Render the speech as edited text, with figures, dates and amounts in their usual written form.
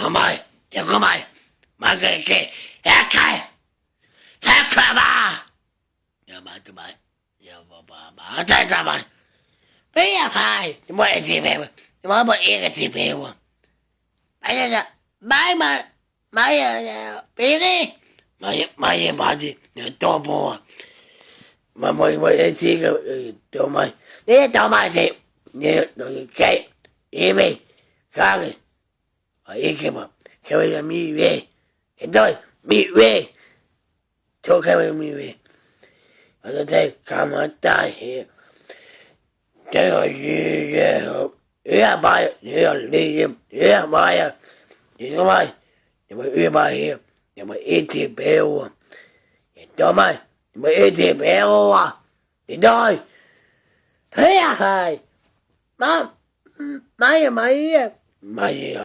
mày, chẳng có mày kì, hết khai bà. Giờ bà tụi mày, giờ bà thấy ra mày. Bây giờ hai, mày gì về mà bà yên cái gì về mà. Bây giờ, mày biết đi. Mày bà gì, to bò. Mà mày gì cái, cho mày. Nếu cho mày thì, nếu rồi cái, ý mày, khác rồi. Ý cái mà, cái bây giờ mi về. Cái thôi, mi về. Cho cái bây giờ mi về. Ở đây, cảm ơn ta hiểu. Thế rồi gì vậy? Bài, đi bài. Đi có mày. Nhưng mà bài hiểu. Nhưng mà ít thì béo. Cho mày. Nhưng mà ít thì béo. Thì thôi. Thế à hai. Mày.